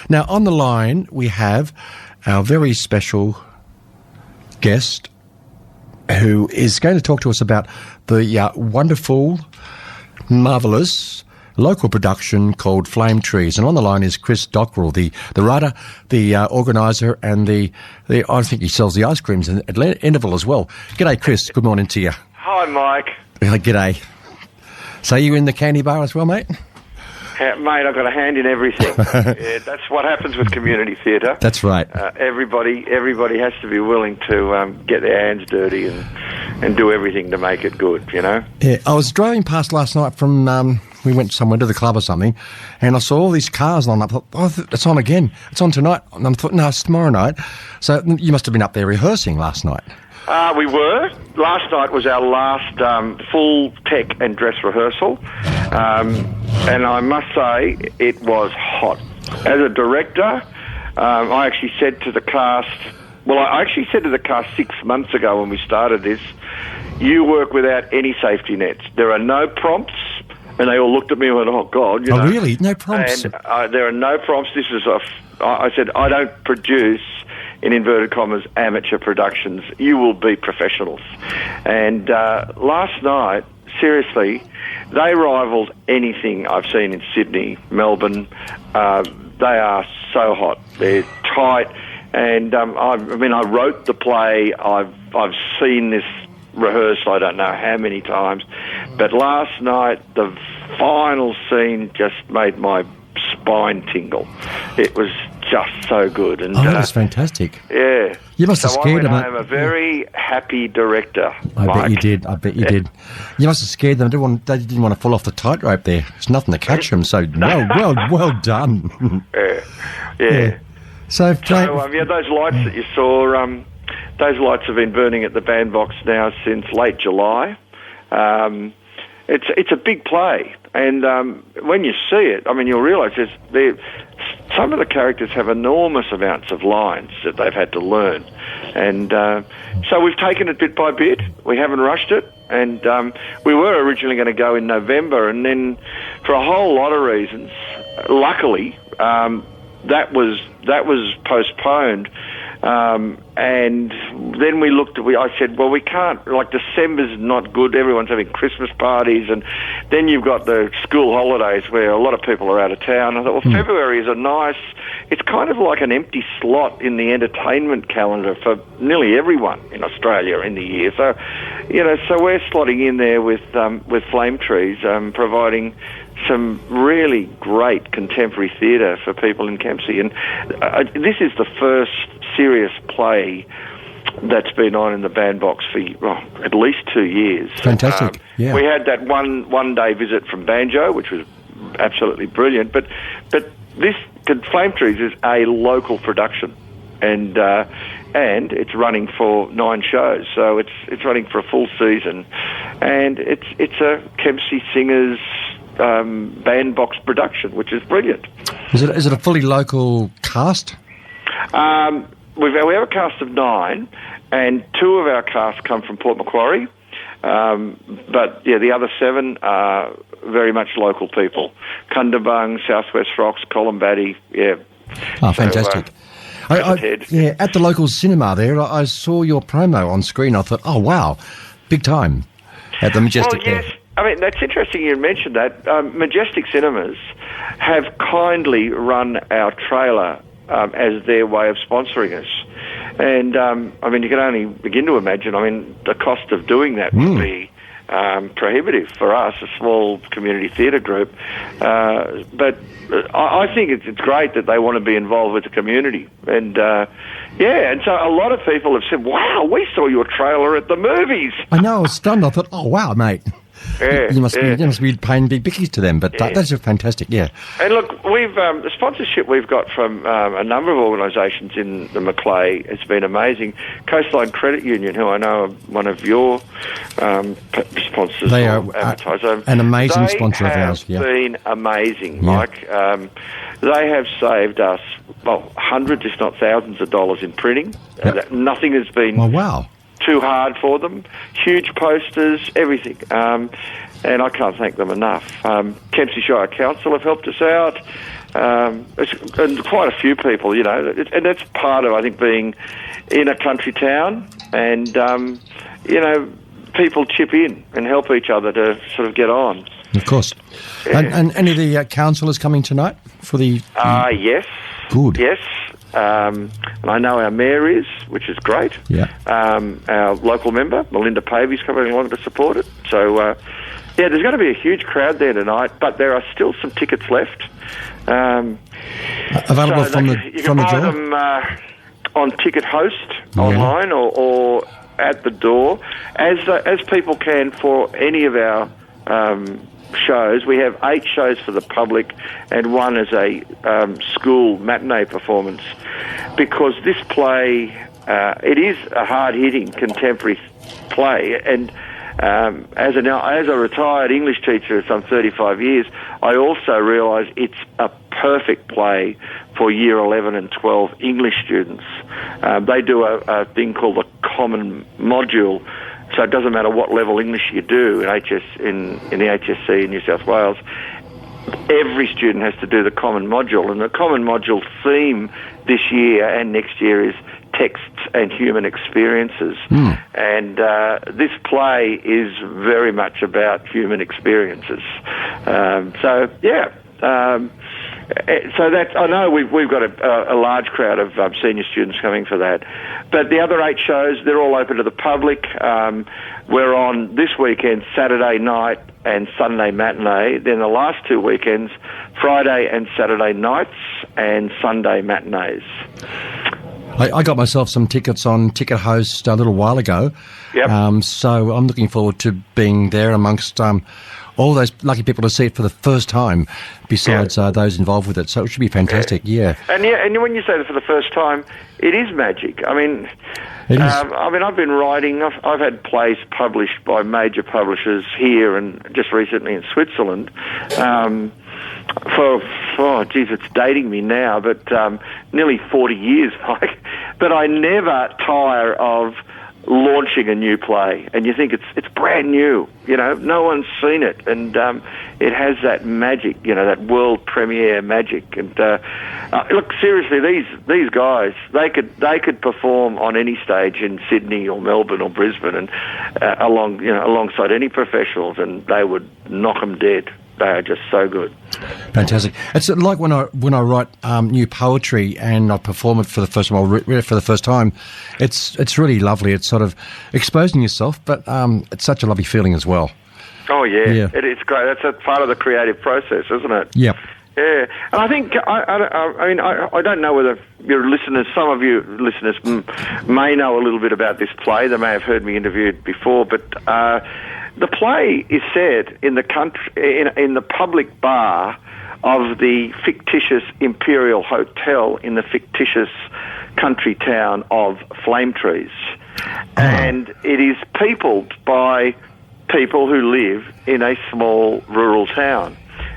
Now, on the line, we have our very special guest who is going to talk to us about the wonderful, marvellous local production called Flame Trees. And on the line is Chris Dockrill, the writer, the organiser, and the I think he sells the ice creams at Interval as well. G'day, Chris. Good morning to you. Hi, Mike. G'day. So you in the candy bar as well, mate? Mate, I've got a hand in everything. Yeah, that's what happens with community theatre. That's right. Everybody has to be willing to get their hands dirty and do everything to make it good, you know? Yeah, I was driving past last night from, we went somewhere to the club or something, and I saw all these cars lined up. I thought, it's on again. It's on tonight. And I thought, no, it's tomorrow night. So you must have been up there rehearsing last night. We were. Last night was our last full tech and dress rehearsal. And I must say, it was hot. As a director, I actually said to the cast, I actually said to the cast 6 months ago when we started this, you work without any safety nets. There are no prompts. And they all looked at me and went, oh, God. You know? Really? No prompts? And there are no prompts. I said, I don't produce, in inverted commas, amateur productions. You will be professionals. And last night, seriously, they rivaled anything I've seen in Sydney, Melbourne. They are so hot. They're tight. And, I wrote the play. I've seen this rehearsed I don't know how many times, but last night the final scene just made my spine tingle. It was just so good. And that's fantastic. Yeah. You must have scared them. I'm a very happy director. I bet you did. You must have scared them. They didn't want to fall off the tightrope there. There's nothing to catch them. So well done. Yeah. So those lights that you saw. Those lights have been burning at the bandbox now since late July. It's a big play, and when you see it, you'll realise some of the characters have enormous amounts of lines that they've had to learn, and so we've taken it bit by bit. We haven't rushed it, and we were originally going to go in November, and then for a whole lot of reasons, luckily, that was postponed. And then we looked I said, well, we can't, December's not good, everyone's having Christmas parties, and then you've got the school holidays where a lot of people are out of town. I thought, February is it's kind of like an empty slot in the entertainment calendar for nearly everyone in Australia in the year. So, so we're slotting in there with Flame Trees, providing some really great contemporary theatre for people in Kempsey. And this is the first serious play that's been on in the bandbox for at least 2 years. Fantastic. Yeah. We had that one day visit from Banjo, which was absolutely brilliant. But this Flame Trees is a local production, and it's running for 9 shows. So it's running for a full season, and it's a Kempsey Singers bandbox production, which is brilliant. Is it a fully local cast? We have a cast of 9, and 2 of our cast come from Port Macquarie. But the other 7 are very much local people: Kundabung, Southwest Rocks, Columbatti. Yeah. Oh, fantastic! At the local cinema there, I saw your promo on screen. I thought, oh wow, big time at the Majestic. Well, yes. There. That's interesting you mentioned that. Majestic Cinemas have kindly run our trailer as their way of sponsoring us. And, you can only begin to imagine, the cost of doing that would be prohibitive for us, a small community theatre group. But I think it's great that they want to be involved with the community. And, and so a lot of people have said, wow, we saw your trailer at the movies. I know, I was stunned. I thought, oh, wow, mate. Yeah, you must be paying big bickies to them, but that's fantastic, yeah. And look, we've the sponsorship we've got from a number of organisations in the Macleay has been amazing. Coastline Credit Union, who I know are one of your sponsors, they are an amazing sponsor of ours. They have been amazing, Mike. They have saved us hundreds, if not thousands, of dollars in printing. Nothing has been. Wow. Too hard for them. Huge posters, everything. And I can't thank them enough. Kempsey Shire Council have helped us out. and quite a few people, you know, and that's part of, I think, being in a country town, and you know, people chip in and help each other to sort of get on. Of course. Yeah. And any of the councillors coming tonight for the... Yes. Good. Yes. And I know our mayor is, which is great. Yeah. Our local member, Melinda Pavey's coming along to support it. So, yeah, there's going to be a huge crowd there tonight, but there are still some tickets left. Available so from the you from can the buy door? them on Ticket Host online or at the door, as people can for any of our shows. We have 8 shows for the public and 1 as a school matinee performance, because this play, it is a hard-hitting contemporary play, and as a retired English teacher of some 35 years, I also realise it's a perfect play for Year 11 and 12 English students. They do a thing called the Common Module, so it doesn't matter what level English you do in the HSC in New South Wales. Every student has to do the Common Module, and the Common Module theme this year and next year is texts and human experiences. And this play is very much about human experiences. So that's, I know we've got a large crowd of senior students coming for that. But the other 8 shows, they're all open to the public. We're on this weekend, Saturday night and Sunday matinee. Then the last 2 weekends, Friday and Saturday nights and Sunday matinees. I got myself some tickets on Ticket Host a little while ago. Yep. So I'm looking forward to being there amongst all those lucky people to see it for the first time, besides those involved with it. So it should be fantastic, yeah. And when you say that for the first time, it is magic. I mean, It is. I've been writing. I've had plays published by major publishers here and just recently in Switzerland. It's dating me now, but nearly 40 years, Mike. But I never tire of launching a new play, and you think it's brand new, you know, no one's seen it, and it has that magic, you know, that world premiere magic. And look, seriously, these guys, they could perform on any stage in Sydney or Melbourne or Brisbane, and alongside any professionals, and they would knock them dead. They are just so good. Fantastic. It's like when I write new poetry and I perform it for the first time, or read it for the first time. It's really lovely. It's sort of exposing yourself, but it's such a lovely feeling as well. Oh yeah. It's great. That's a part of the creative process, isn't it? Yep. Yeah, and I think I don't know whether your listeners, some of you listeners, may know a little bit about this play. They may have heard me interviewed before, but. The play is set in the country, in the public bar of the fictitious Imperial Hotel in the fictitious country town of Flame Trees. And it is peopled by people who live in a small rural town.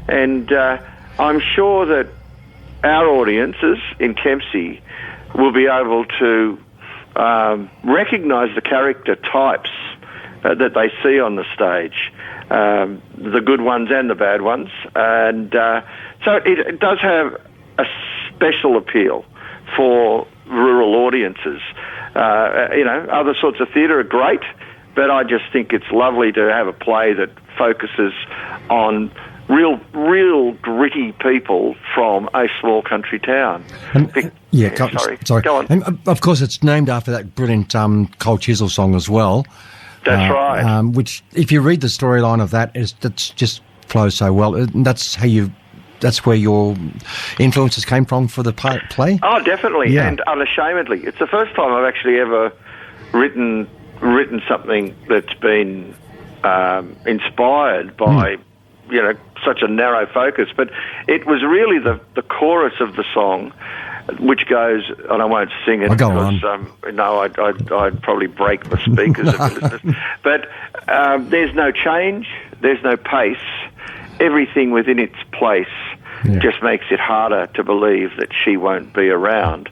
And I'm sure that our audiences in Kempsey will be able to recognise the character types that they see on the stage, the good ones and the bad ones. And so it does have a special appeal for rural audiences. Other sorts of theatre are great, but I just think it's lovely to have a play that focuses on real gritty people from a small country town. Sorry. Go on. And of course, it's named after that brilliant Cold Chisel song as well. That's right. Which, if you read the storyline of that, that's just flows so well. That's where your influences came from for the play. Oh, definitely, yeah. And unashamedly. It's the first time I've actually ever written something that's been inspired by such a narrow focus. But it was really the chorus of the song, which goes, and I won't sing it because I'd probably break the speakers of the listeners. But there's no change, there's no pace. Everything within its place just makes it harder to believe that she won't be around.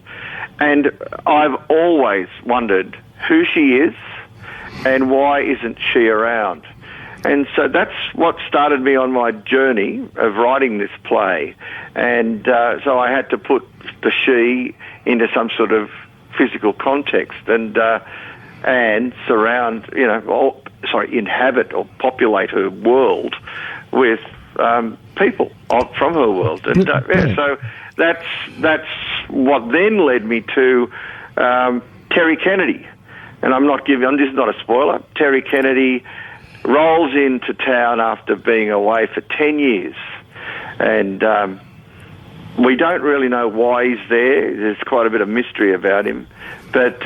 And I've always wondered who she is and why isn't she around. And so that's what started me on my journey of writing this play. And so I had to put the she into some sort of physical context and surround, inhabit or populate her world with people from her world. And so that's what then led me to Terry Kennedy. And this is not a spoiler. Terry Kennedy rolls into town after being away for 10 years. And we don't really know why he's there. There's quite a bit of mystery about him. But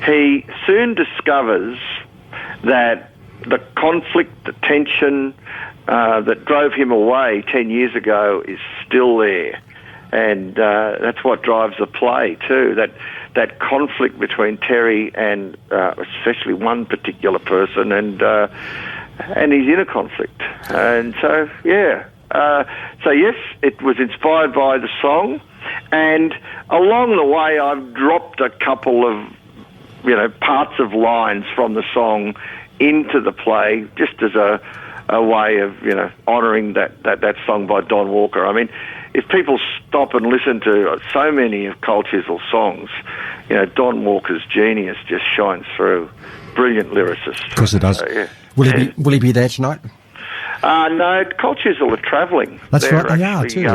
he soon discovers that the conflict, the tension that drove him away 10 years ago is still there. And that's what drives the play too, that conflict between Terry and especially one particular person and his inner conflict. And so, yes, it was inspired by the song, and along the way I've dropped a couple of, parts of lines from the song into the play just as a way of, honouring that song by Don Walker. I mean, if people stop and listen to so many of Cold Chisel songs, Don Walker's genius just shines through. Brilliant lyricist. Of course it does. Will he be there tonight? No, Cold Chisel are travelling. That's right, they are too.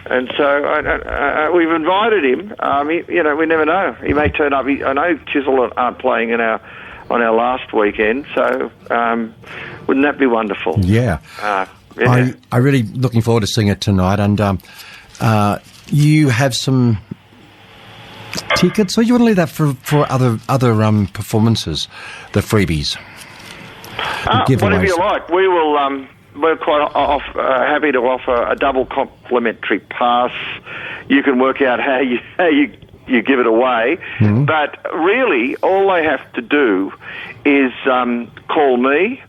And so we've invited him. We never know. He may turn up. I know Chisel aren't playing on our last weekend, so wouldn't that be wonderful? Yeah. I'm really looking forward to seeing it tonight. And you have some tickets, or you want to leave that for other performances, the freebies? Whatever you like. We will. We're quite happy to offer a double complimentary pass. You can work out how you give it away. Mm-hmm. But really, all they have to do is call me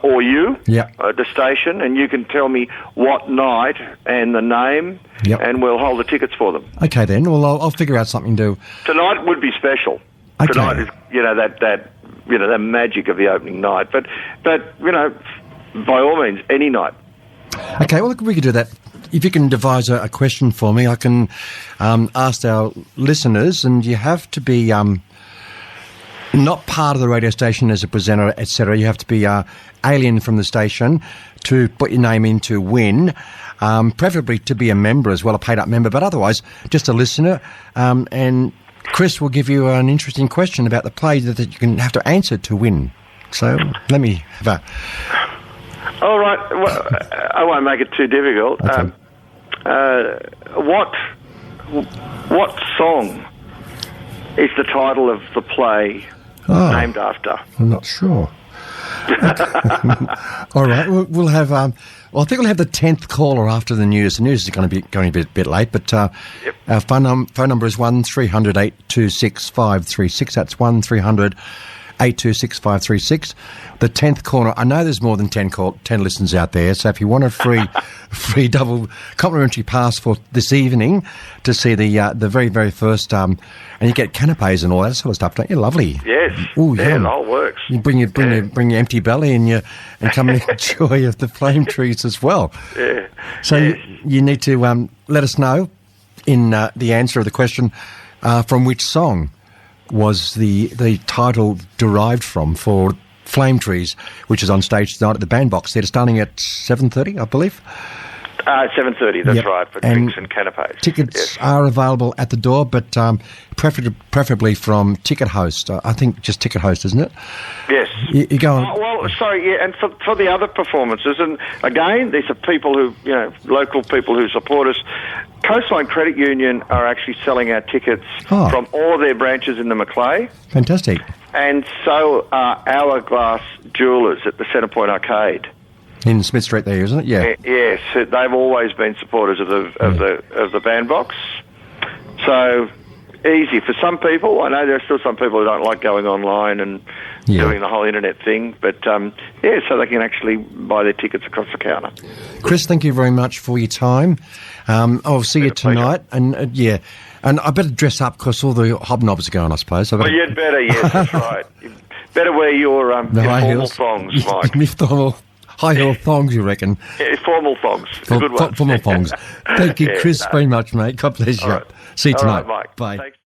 or you at the station, and you can tell me what night and the name, and we'll hold the tickets for them. Okay, then. Well, I'll figure out something to... Tonight would be special. Okay. Tonight is, that magic of the opening night. But by all means, any night. Okay, well, we could do that. If you can devise a question for me, I can ask our listeners, and you have to be not part of the radio station as a presenter, etc. You have to be alien from the station to put your name in to win, preferably to be a member as well, a paid-up member, but otherwise just a listener. And Chris will give you an interesting question about the play that you can have to answer to win. So let me have a... All right. Well, I won't make it too difficult. Okay. What song is the title of the play named after? I'm not sure. All right. We'll have... I think we'll have the 10th caller after the news. The news is going to be a bit late, but our phone number is 1300 826 536. That's 1300 826 536. The 10th caller. I know there's more than 10 listeners out there, so if you want a free double complimentary pass for this evening to see the very, very first, and you get canapes and all that sort of stuff, don't you? Lovely. Yes. Ooh, yeah, it all works. You bring your empty belly and come and enjoy the flame trees as well. Yeah. So you need to let us know in the answer of the question from which song was the title derived from for Flame Trees, which is on stage tonight at the Bandbox Theatre, starting at 7:30, I believe. 7:30, that's right, for drinks and canapes. Tickets are available at the door, but preferably from Ticket Host. I think just Ticket Host, isn't it? Yes. You go on. And for the other performances, and again, these are people who, local people who support us. Coastline Credit Union are actually selling our tickets from all their branches in the Macleay. Fantastic. And so are Hourglass Jewellers at the Centrepoint Arcade. In Smith Street there, isn't it? Yeah. Yes, they've always been supporters of the Bandbox. So easy for some people. I know there are still some people who don't like going online and doing the whole internet thing, but so they can actually buy their tickets across the counter. Chris, thank you very much for your time. I'll see you tonight, and and I better dress up because all the hobnobs are going, I suppose. Well, you'd better. Yes, that's right. Better wear your high formal heels. thongs, Mike. High heel thongs, you reckon? Yeah, formal thongs. The good ones. Formal thongs. Thank you, Chris, very much, mate. God bless you. All right. See you All tonight. right, Mike. Bye. Thanks.